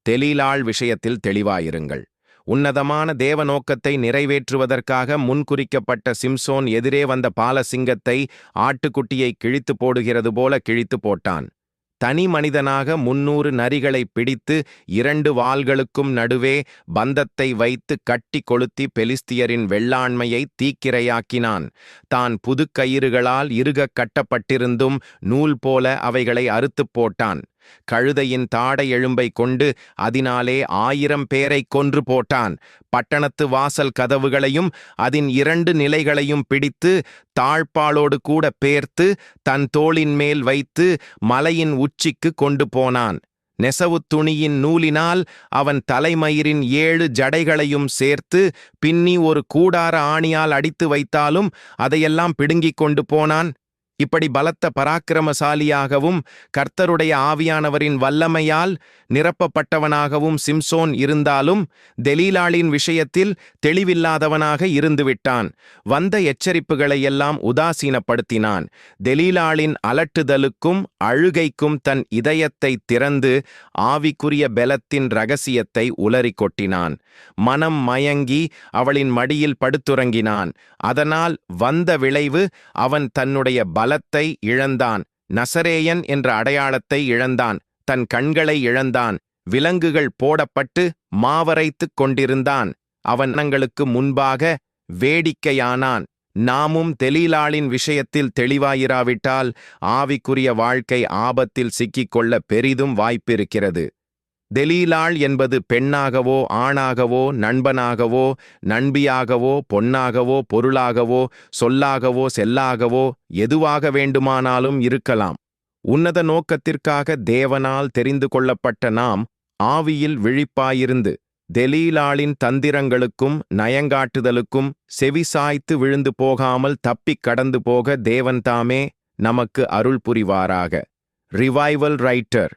தெலீலாள் விஷயத்தில் தெளிவாயிருங்கள். உன்னதமான தேவ நோக்கத்தை நிறைவேற்றுவதற்காக முன்குறிக்கப்பட்ட சிம்சோன் எதிரே வந்த பாலசிங்கத்தை ஆட்டுக்குட்டியை கிழித்து போடுகிறது போல கிழித்து போட்டான். தனி மனிதனாக 300 நரிகளை பிடித்து 2 வாள்களுக்கும் நடுவே பந்தத்தை வைத்து கட்டி கொளுத்தி பெலிஸ்தியரின் வெள்ளாண்மையை தீக்கிரையாக்கினான். தான் புதுக்கயிறுகளால் இறுகக் கட்டப்பட்டிருந்தும் நூல் போல அவைகளை அறுத்துப் போட்டான். கழுதையின் தாடை எலும்பை கொண்டு அதனாலே 1000 பேரைக் கொன்று போட்டான். பட்டணத்து வாசல் கதவுகளையும் அதன் 2 நிலைகளையும் பிடித்து தாழ்பாளோடு கூட பேர்த்து தன் தோளின் மேல் வைத்து மலையின் உச்சிக்கு கொண்டு போனான். நெசவுத் துணியின் நூலினால் அவன் தலைமயிரின் 7 ஜடைகளையும் சேர்த்து பின்னி ஒரு கூடார ஆணியால் அடித்து வைத்தாலும் அதையெல்லாம் பிடுங்கிக் கொண்டு போனான். இப்படி பலத்த பராக்கிரமசாலியாகவும் கர்த்தருடைய ஆவியானவரின் வல்லமையால் நிரப்பப்பட்டவனாகவும் சிம்சோன் இருந்தாலும் தெலீலாளின் விஷயத்தில் தெளிவில்லாதவனாக இருந்துவிட்டான். வந்த எச்சரிப்புகளையெல்லாம் உதாசீனப்படுத்தினான். தெலீலாளின் அலட்டுதலுக்கும் அழுகைக்கும் தன் இதயத்தை திறந்து ஆவிக்குரிய பெலத்தின் இரகசியத்தை உலறிக் கொட்டினான். மனம் மயங்கி அவளின் மடியில் படுத்துறங்கினான். அதனால் வந்த விளைவு அவன் தன்னுடைய பலத்தை இழந்தான். நசரேயன் என்ற அடையாளத்தை இழந்தான். தன் கண்களை இழந்தான். விலங்குகள் போடப்பட்டு மாவரைத்துக் கொண்டிருந்தான். அவன் ஜனங்களுக்கு முன்பாக வேடிக்கையானான். நாமும் தெலீலாளின் விஷயத்தில் தெளிவாயிராவிட்டால் ஆவிக்குரிய வாழ்க்கை ஆபத்தில் சிக்கிக்கொள்ள பெரிதும் வாய்ப்பிருக்கிறது. தெலீலாள் என்பது பெண்ணாகவோ ஆணாகவோ நண்பனாகவோ நண்பியாகவோ பொன்னாகவோ பொருளாகவோ சொல்லாகவோ செல்லாகவோ எதுவாக வேண்டுமானாலும் இருக்கலாம். உன்னத நோக்கத்திற்காக தேவனால் தெரிந்து கொள்ளப்பட்ட நாம் ஆவியில் விழிப்பாயிருந்து தெலீலாளின் தந்திரங்களுக்கும் நயங்காட்டுதலுக்கும் செவிசாய்த்து விழுந்து போகாமல் தப்பிக் கடந்து போக தேவன்தாமே நமக்கு அருள் புரிவாராக. Revival writer